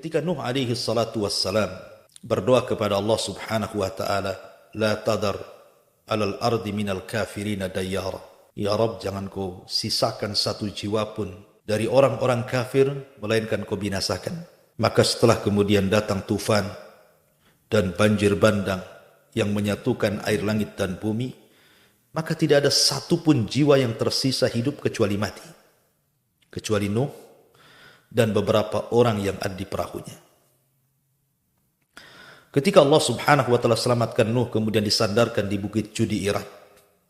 Ketika Nuh alaihi salatu wassalam berdoa kepada Allah subhanahu wa ta'ala, la tadar alal ardi minal kafirina dayyara. Ya Rabb, jangan kau sisakan satu jiwa pun dari orang-orang kafir, melainkan kau binasakan. Maka setelah kemudian datang tufan dan banjir bandang yang menyatukan air langit dan bumi, maka tidak ada satupun jiwa yang tersisa hidup kecuali mati. Kecuali Nuh dan beberapa orang yang ada di perahunya. Ketika Allah subhanahu wa ta'ala selamatkan Nuh, kemudian disandarkan di bukit Judi Irak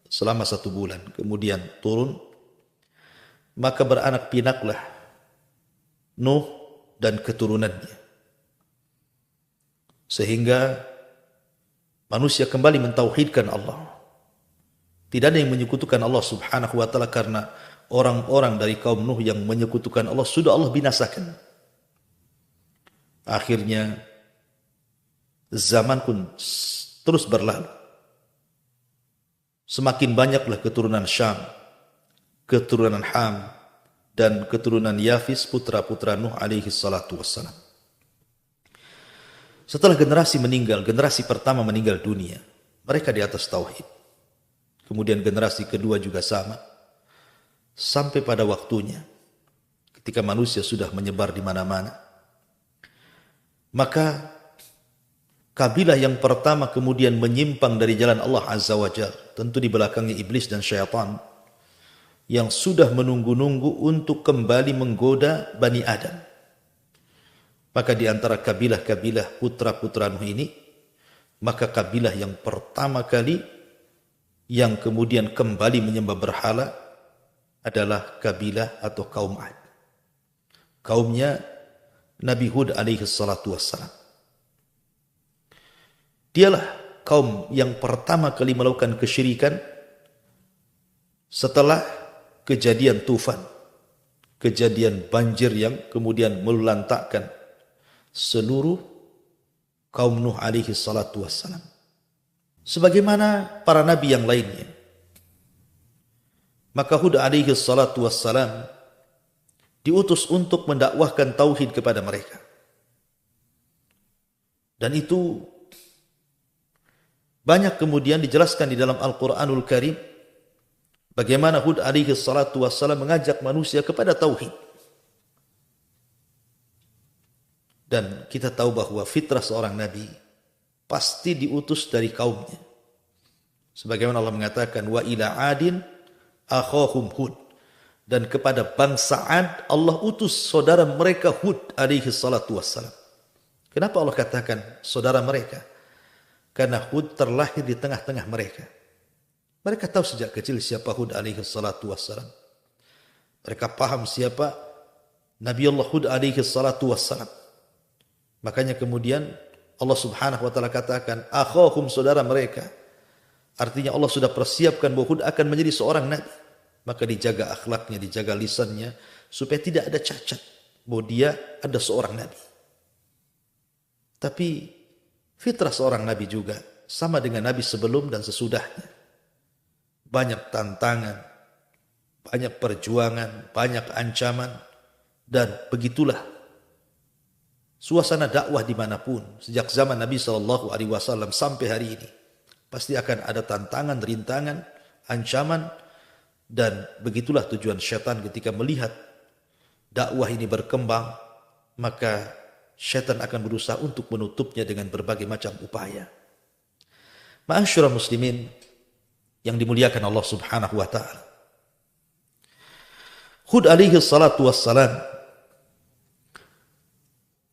selama 1 bulan, kemudian turun, maka beranak pinaklah Nuh dan keturunannya, sehingga manusia kembali mentauhidkan Allah. Tidak ada yang menyekutukan Allah subhanahu wa ta'ala, karena orang-orang dari kaum Nuh yang menyekutukan Allah sudah Allah binasakan. Akhirnya zaman pun terus berlalu. Semakin banyaklah keturunan Syam, keturunan Ham, dan keturunan Yafis, putra-putra Nuh alaihi salatu wassalam. Setelah generasi meninggal, generasi pertama meninggal dunia, mereka di atas tauhid. Kemudian generasi kedua juga sama. Sampai pada waktunya, ketika manusia sudah menyebar di mana-mana, maka kabilah yang pertama kemudian menyimpang dari jalan Allah Azza wa Jalla, tentu di belakangnya iblis dan syaitan yang sudah menunggu-nunggu untuk kembali menggoda Bani Adam. Maka di antara kabilah-kabilah putra-putra Nuh ini, maka kabilah yang pertama kali yang kemudian kembali menyembah berhala adalah kabilah atau kaum Ad. Kaumnya Nabi Hud alaihi salatu wassalam. Dialah kaum yang pertama kali melakukan kesyirikan setelah kejadian tufan, kejadian banjir yang kemudian melantakkan seluruh kaum Nuh alaihi salatu wassalam. Sebagaimana para nabi yang lainnya, maka Hud alaihi salatu wassalam diutus untuk mendakwahkan tauhid kepada mereka. Dan itu banyak kemudian dijelaskan di dalam Al-Quranul Karim, bagaimana Hud alaihi salatu wassalam mengajak manusia kepada tauhid. Dan kita tahu bahwa fitrah seorang nabi pasti diutus dari kaumnya. Sebagaimana Allah mengatakan, wa ila adin akhahum Hud, dan kepada bangsa Ad Allah utus saudara mereka Hud alaihi salatu wassalam. Kenapa Allah katakan saudara mereka? Karena Hud terlahir di tengah-tengah mereka. Mereka tahu sejak kecil siapa Hud alaihi salatu wassalam. Mereka paham siapa Nabi Allah Hud alaihi salatu wassalam. Makanya kemudian Allah subhanahu wa ta'ala katakan akhahum, saudara mereka. Artinya Allah sudah persiapkan bahwa Hud akan menjadi seorang nabi. Maka dijaga akhlaknya, dijaga lisannya, supaya tidak ada cacat bahwa dia ada seorang nabi. Tapi fitrah seorang nabi juga sama dengan nabi sebelum dan sesudahnya. Banyak tantangan, banyak perjuangan, banyak ancaman, dan begitulah suasana dakwah dimanapun. Sejak zaman Nabi SAW sampai hari ini, pasti akan ada tantangan, rintangan, ancaman. Dan begitulah tujuan syaitan ketika melihat dakwah ini berkembang, maka syaitan akan berusaha untuk menutupnya dengan berbagai macam upaya. Ma'asyiral muslimin yang dimuliakan Allah subhanahu wa ta'ala, Hud alaihi salatu wassalam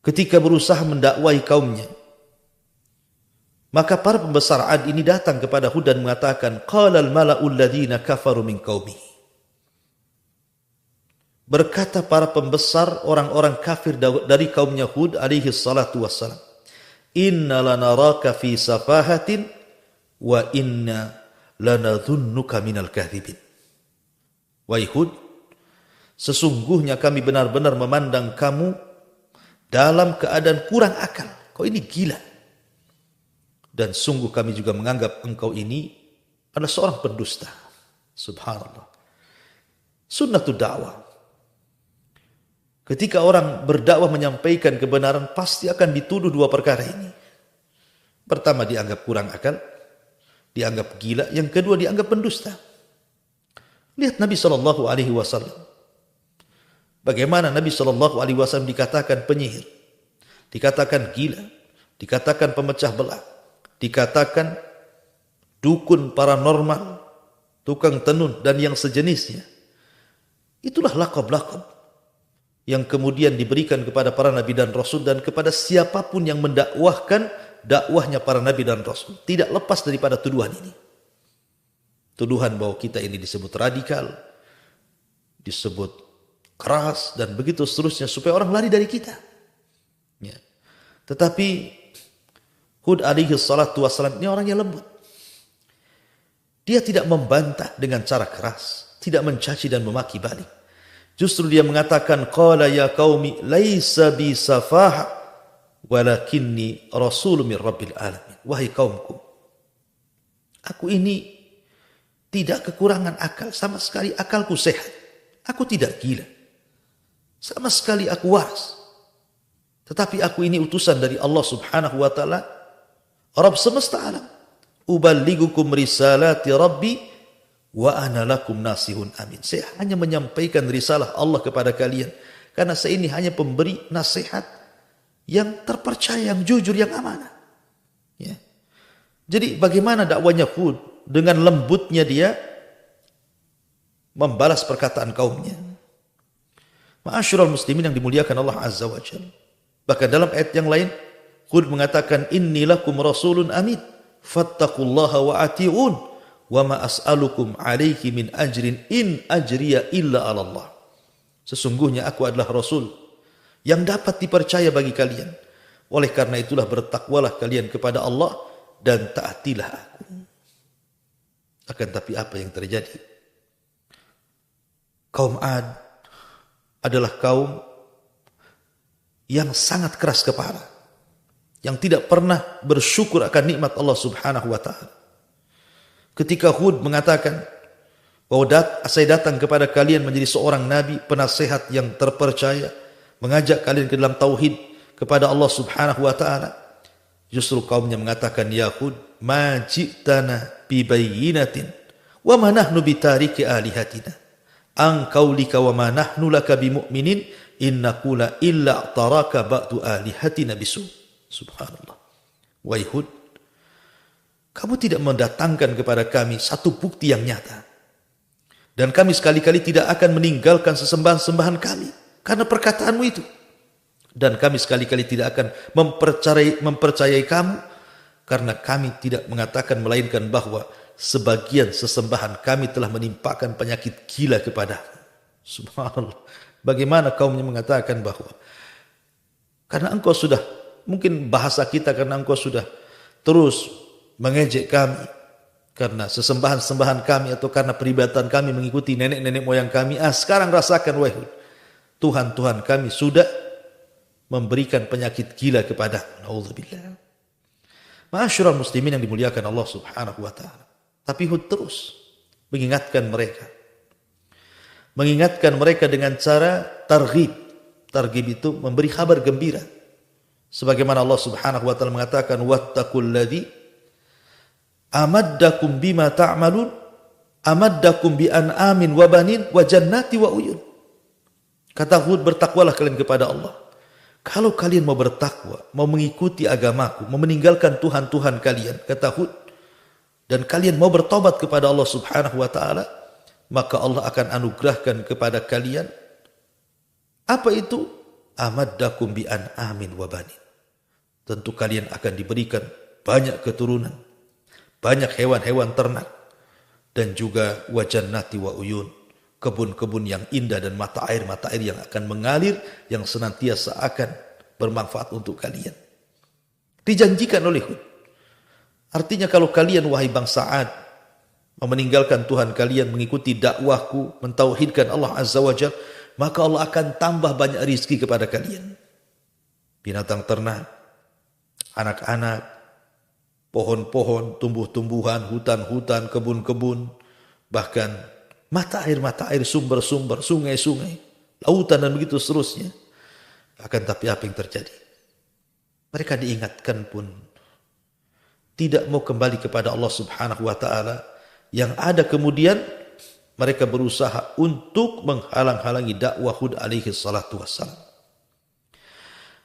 ketika berusaha mendakwai kaumnya, maka para pembesar Ad ini datang kepada Hud dan mengatakan, qalal mala'ul ladzina kafaru min qaumi. Berkata para pembesar orang-orang kafir dari kaumnya Hud alaihi salatu wassalam, inna lanaraka fi safahatin wa inna lanadhunnuka minal kadhibin. Wahai Hud, sesungguhnya kami benar-benar memandang kamu dalam keadaan kurang akal. Kau ini gila. Dan sungguh kami juga menganggap engkau ini adalah seorang pendusta. Subhanallah. Sunnatul dakwah. Ketika orang berdakwah menyampaikan kebenaran, pasti akan dituduh dua perkara ini. Pertama, dianggap kurang akal, dianggap gila. Yang kedua, dianggap pendusta. Lihat Nabi SAW. Bagaimana Nabi SAW dikatakan penyihir, dikatakan gila, dikatakan pemecah belah, dikatakan dukun paranormal, tukang tenun, dan yang sejenisnya. Itulah lakab-lakab yang kemudian diberikan kepada para nabi dan rasul dan kepada siapapun yang mendakwahkan dakwahnya para nabi dan rasul. Tidak lepas daripada tuduhan ini. Tuduhan bahwa kita ini disebut radikal, disebut keras, dan begitu seterusnya, supaya orang lari dari kita. Ya. Tetapi Hud alaihi salatu wassalam ini orang yang lembut. Dia tidak membantah dengan cara keras, tidak mencaci dan memaki balik. Justru dia mengatakan, qala ya qaumi laisa bi safaha walakinni rasulun min rabbil alamin. Wahai kaumku, aku ini tidak kekurangan akal, sama sekali akalku sehat. Aku tidak gila. Sama sekali aku waras. Tetapi aku ini utusan dari Allah Subhanahu wa taala, Rabb semesta alam. Uballigukum risalati Rabbi wa ana lakum nasihun amin. Saya hanya menyampaikan risalah Allah kepada kalian, karena saya ini hanya pemberi nasihat yang terpercaya, yang jujur, yang amanah. Ya. Jadi bagaimana dakwanya Hud? Dengan lembutnya dia membalas perkataan kaumnya. Ma'asyiral muslimin yang dimuliakan Allah Azza wa Jalla. Bahkan dalam ayat yang lain, Hud mengatakan, inni lakum rasulun amin. Fattaqullaha wa ati'un wa ma as'alukum alaihi min ajrin in ajriya illa 'ala Allah. Sesungguhnya aku adalah rasul yang dapat dipercaya bagi kalian. Oleh karena itulah bertakwalah kalian kepada Allah dan taatilah aku. Akan tapi apa yang terjadi? Kaum Ad adalah kaum yang sangat keras kepala, yang tidak pernah bersyukur akan nikmat Allah Subhanahu wa taala. Ketika Hud mengatakan bahwa saya datang kepada kalian menjadi seorang nabi, penasehat yang terpercaya, mengajak kalian ke dalam tauhid kepada Allah Subhanahu wa taala, justru kaumnya mengatakan, ya Hud, ma ji'tana bi bayyinatin wa ma nahnu bi tariki alihatina an qaulika wa ma nahnu laka bimu'minin innakula illa taraka ba'du alihatina bisu. Subhanallah. Wahai Hud, kamu tidak mendatangkan kepada kami satu bukti yang nyata. Dan kami sekali-kali tidak akan meninggalkan sesembahan-sembahan kami karena perkataanmu itu. Dan kami sekali-kali tidak akan mempercayai kamu karena kami tidak mengatakan melainkan bahwa sebagian sesembahan kami telah menimpakan penyakit gila kepadamu. Subhanallah. Bagaimana kaumnya mengatakan bahwa karena engkau sudah, mungkin bahasa kita, karena engkau sudah terus mengejek kami karena sesembahan-sembahan kami atau karena peribadatan kami mengikuti nenek-nenek moyang kami. Sekarang rasakan wahai Hud, Tuhan-Tuhan kami sudah memberikan penyakit gila kepada. Nauzubillah. Ma'asyiral muslimin yang dimuliakan Allah Subhanahu wa taala. Tapi Hud terus mengingatkan mereka. Mengingatkan mereka dengan cara targhib. Targhib itu memberi kabar gembira. Sebagaimana Allah Subhanahu wa taala mengatakan, wattaqul ladzi amaddakum bima ta'malun amaddakum bi an'amin wa banin wa jannati wa uyun. Kata Hud, bertakwalah kalian kepada Allah. Kalau kalian mau bertakwa, mau mengikuti agamaku, mau meninggalkan Tuhan-Tuhan kalian, kata Hud, dan kalian mau bertobat kepada Allah Subhanahu wa taala, maka Allah akan anugerahkan kepada kalian apa itu? Amaddakum bi an'amin wa banin. Tentu kalian akan diberikan banyak keturunan, banyak hewan-hewan ternak, dan juga wa jannati wa uyun, kebun-kebun yang indah dan mata air yang akan mengalir, yang senantiasa akan bermanfaat untuk kalian. Dijanjikan oleh Hud. Artinya kalau kalian wahai bangsa Ad meninggalkan Tuhan kalian, mengikuti dakwahku, mentauhidkan Allah Azza wa Jalla, maka Allah akan tambah banyak rizki kepada kalian. Binatang ternak, anak-anak, pohon-pohon, tumbuh-tumbuhan, hutan-hutan, kebun-kebun, bahkan mata air, sumber-sumber, sungai-sungai. lautan dan begitu seterusnya. Akan tapi apa yang terjadi? Mereka diingatkan pun tidak mau kembali kepada Allah Subhanahu wa taala. Yang ada kemudian mereka berusaha untuk menghalang-halangi dakwah Hud alaihi salatu wassalam.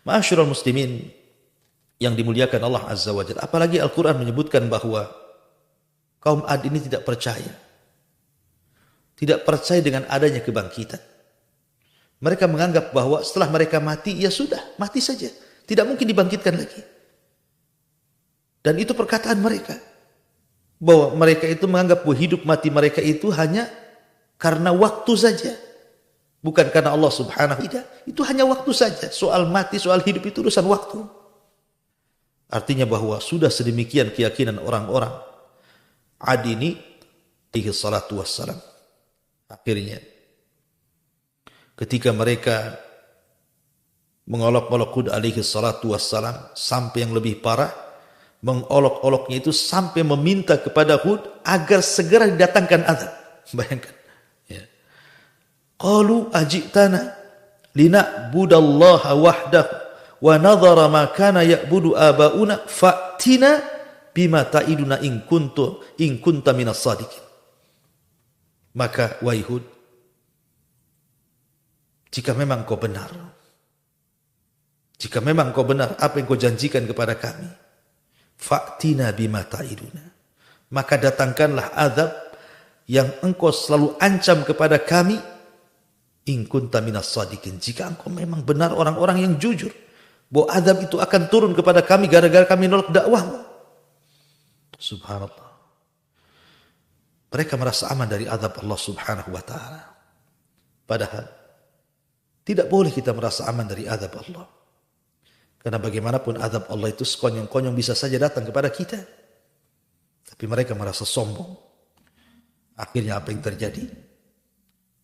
Ma'asyiral muslimin yang dimuliakan Allah Azza wa Jalla, apalagi Al-Quran menyebutkan bahwa kaum Ad ini tidak percaya. Tidak percaya dengan adanya kebangkitan. Mereka menganggap bahwa setelah mereka mati, ya sudah, mati saja. Tidak mungkin dibangkitkan lagi. Dan itu perkataan mereka. Bahwa mereka itu menganggap bahwa hidup mati mereka itu hanya karena waktu saja. Bukan karena Allah Subhanahu wa ta'ala. Tidak, itu hanya waktu saja. Soal mati, soal hidup itu urusan waktu. Artinya bahwa sudah sedemikian keyakinan orang-orang Ad ini alaihi salatu wassalam. Akhirnya ketika mereka mengolok-olok Hud alaihi salatu wassalam sampai yang lebih parah, mengolok-oloknya itu sampai meminta kepada Hud agar segera didatangkan azab. Bayangkan. Ya. Qalu ajitana lina'budallaha wahdahu wa nadhara ma kana ya'budu abauna fa'tina bima ta'iduna in kunta minas sadiqin. Maka wahai Hud, jika memang kau benar apa yang kau janjikan kepada kami, fa'tina bima ta'iduna, maka datangkanlah azab yang engkau selalu ancam kepada kami, in kunta minas sadiqin, jika engkau memang benar orang-orang yang jujur bahwa azab itu akan turun kepada kami gara-gara kami nolak dakwahmu. Subhanallah. Mereka merasa aman dari azab Allah Subhanahu wa ta'ala. Padahal tidak boleh kita merasa aman dari azab Allah. Karena bagaimanapun azab Allah itu sekonyong-konyong bisa saja datang kepada kita. Tapi mereka merasa sombong. Akhirnya apa yang terjadi?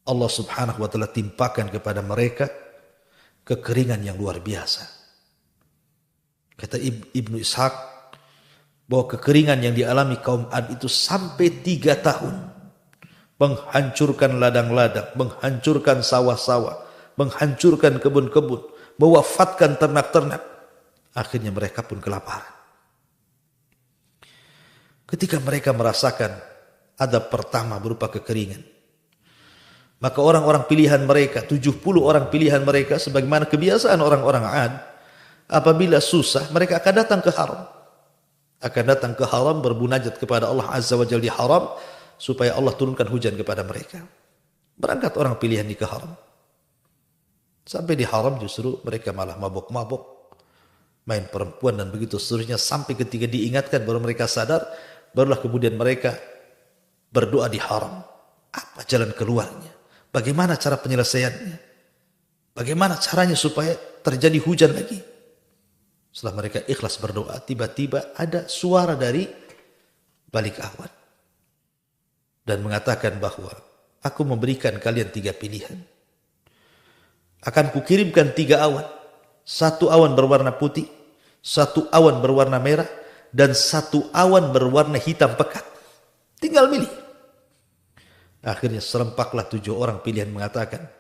Allah Subhanahu wa ta'ala timpakan kepada mereka kekeringan yang luar biasa. Kata Ibnu Ishaq bahwa kekeringan yang dialami kaum Ad itu sampai 3 tahun. Menghancurkan ladang-ladang, menghancurkan sawah-sawah, menghancurkan kebun-kebun, mewafatkan ternak-ternak. Akhirnya mereka pun kelaparan. Ketika mereka merasakan azab pertama berupa kekeringan, maka orang-orang pilihan mereka, 70 orang pilihan mereka, sebagaimana kebiasaan orang-orang Ad, apabila susah mereka akan datang ke haram. Akan datang ke haram berbunajat kepada Allah Azza wa Jalla di haram supaya Allah turunkan hujan kepada mereka. Berangkat orang pilihan di ke haram. Sampai di haram justru mereka malah mabuk-mabuk, main perempuan dan begitu seterusnya, sampai ketika diingatkan baru mereka sadar, barulah kemudian mereka berdoa di haram. Apa jalan keluarnya? Bagaimana cara penyelesaiannya? Bagaimana caranya supaya terjadi hujan lagi? Setelah mereka ikhlas berdoa, tiba-tiba ada suara dari balik awan. Dan mengatakan bahwa aku memberikan kalian 3 pilihan. Akan kukirimkan 3 awan. 1 awan berwarna putih, 1 awan berwarna merah, dan 1 awan berwarna hitam pekat. Tinggal milih. Akhirnya serempaklah 7 orang pilihan mengatakan,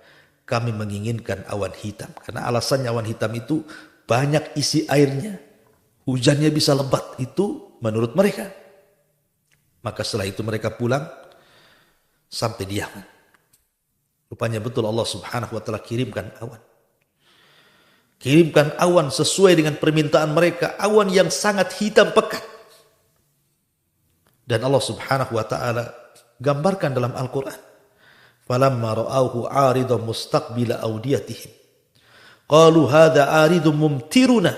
kami menginginkan awan hitam. Karena alasannya awan hitam itu banyak isi airnya, hujannya bisa lebat, itu menurut mereka. Maka setelah itu mereka pulang sampai di Yaman. Rupanya betul Allah Subhanahu wa ta'ala kirimkan awan. Kirimkan awan sesuai dengan permintaan mereka, awan yang sangat hitam pekat. Dan Allah Subhanahu wa ta'ala gambarkan dalam Al-Quran, falamma ra'awhu 'aridan mustaqbila awdiyatihim qalu hadza 'aridun mumtiruna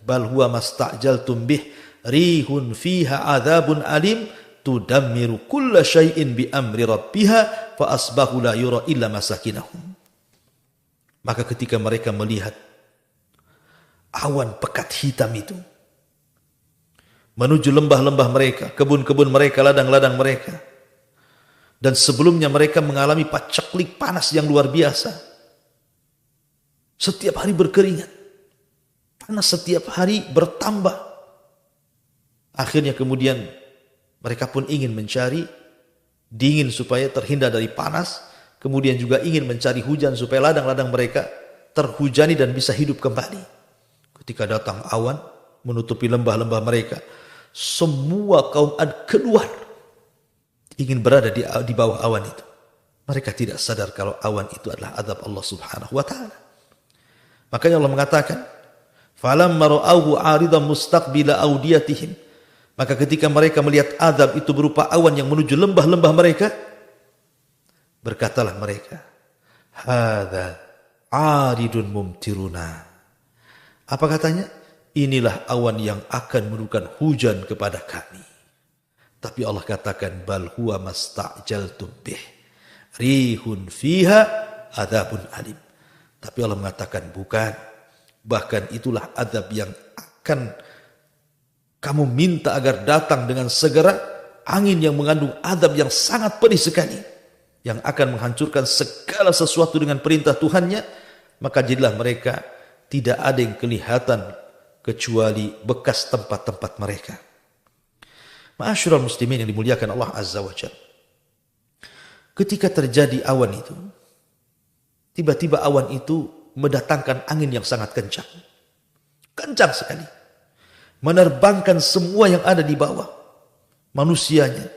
bal huwa mastajaltum bih rihun fiha 'adzabun alim tudammiru kulla syai'in bi amri rabbiha fa asbahu la yura illa masakinahum. Maka ketika mereka melihat awan pekat hitam itu menuju lembah-lembah mereka, kebun-kebun mereka, ladang-ladang mereka, dan sebelumnya mereka mengalami paceklik panas yang luar biasa. Setiap hari berkeringat. Panas setiap hari bertambah. Akhirnya kemudian mereka pun ingin mencari dingin supaya terhindar dari panas. kemudian juga ingin mencari hujan supaya ladang-ladang mereka terhujani dan bisa hidup kembali. Ketika datang awan menutupi lembah-lembah mereka, semua kaum Ad keluar ingin berada di bawah awan itu. Mereka tidak sadar kalau awan itu adalah azab Allah Subhanahu wa taala. Makanya Allah mengatakan, "Falamma ra'awhu 'aridan mustaqbila awdiyatihim." Maka ketika mereka melihat azab itu berupa awan yang menuju lembah-lembah mereka, berkatalah mereka, "Hadza 'aridun mumtiruna." Apa katanya? Inilah awan yang akan menurunkan hujan kepada kami. Tapi Allah katakan, "Bal huwa masta'jaltum bih. Rihun fiha adzabun alim." Tapi Allah mengatakan bukan. Bahkan itulah azab yang akan kamu minta agar datang dengan segera, angin yang mengandung azab yang sangat pedih sekali, yang akan menghancurkan segala sesuatu dengan perintah Tuhannya. Maka jadilah mereka tidak ada yang kelihatan kecuali bekas tempat-tempat mereka. Ma'asyiral muslimin yang dimuliakan Allah Azza wa Jalla. Ketika terjadi awan itu, tiba-tiba awan itu mendatangkan angin yang sangat kencang. Kencang sekali. Menerbangkan semua yang ada di bawah. Manusianya,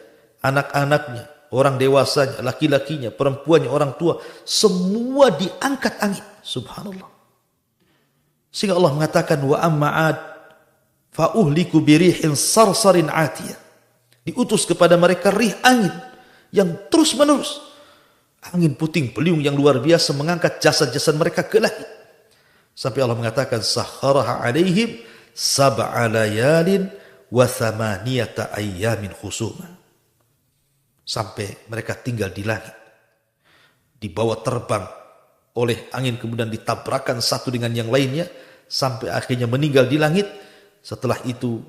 anak-anaknya, orang dewasanya, laki-lakinya, perempuannya, orang tua. Semua diangkat angin. Subhanallah. Sehingga Allah mengatakan, "Wa amma'ad fa'uhliku birihin sarsarin atiyah." Diutus kepada mereka rih angin yang terus menerus. Angin puting beliung yang luar biasa mengangkat jasad-jasad mereka ke langit. Sampai Allah mengatakan, "Sakharaha alaihim sab'a layalin wa thamaniyata ayyamin khusuma." Sampai mereka tinggal di langit, dibawa terbang oleh angin, kemudian ditabrakkan satu dengan yang lainnya, sampai akhirnya meninggal di langit. Setelah itu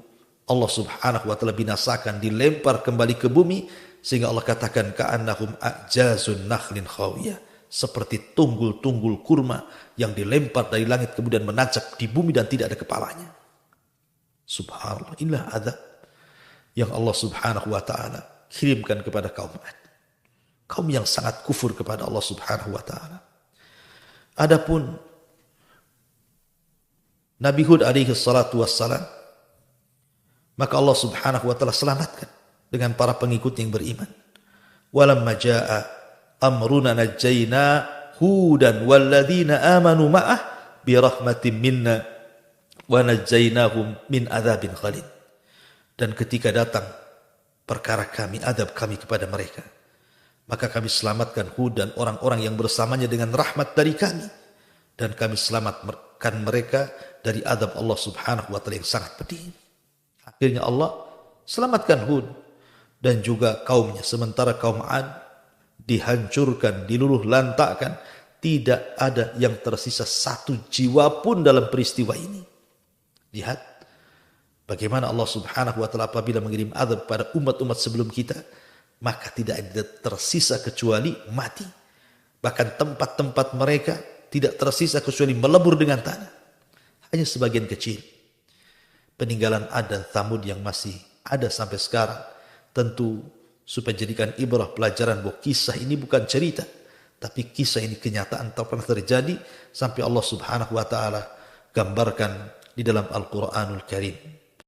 Allah Subhanahu wa taala binasakan, dilempar kembali ke bumi. Sehingga Allah katakan, "Ka'annahum a'jazun nakhlin khawiyah." Seperti tunggul-tunggul kurma yang dilempar dari langit kemudian menancap di bumi dan tidak ada kepalanya. Subhanallah, inilah azab yang Allah Subhanahu wa taala kirimkan kepada kaum Ad. Kaum yang sangat kufur kepada Allah Subhanahu wa taala. Adapun Nabi Hud alaihi salatu wassalam, maka Allah Subhanahu wa taala selamatkan dengan para pengikut yang beriman. Walamma jaa amruna najjayna hudan walladzina amanu ma'ah birahmatin minna wa najjaynahum min adzabin ghalid. Dan ketika datang perkara kami, adab kami kepada mereka, maka kami selamatkan Hud dan orang-orang yang bersamanya dengan rahmat dari kami, dan kami selamatkan mereka dari adab Allah Subhanahu wa taala yang sangat pedih. Akhirnya Allah selamatkan Hud dan juga kaumnya, sementara kaum Ad dihancurkan, diluluh lantakkan, tidak ada yang tersisa satu jiwa pun dalam peristiwa ini. Lihat bagaimana Allah Subhanahu wa taala apabila mengirim azab pada umat-umat sebelum kita, maka tidak ada tersisa kecuali mati. Bahkan tempat-tempat mereka tidak tersisa kecuali melebur dengan tanah. Hanya sebagian kecil peninggalan Ad dan Thamud yang masih ada sampai sekarang. Tentu supaya jadikan ibrah, pelajaran bahwa kisah ini bukan cerita, tapi kisah ini kenyataan telah pernah terjadi, sampai Allah Subhanahu wa taala gambarkan di dalam Al-Qur'anul Karim.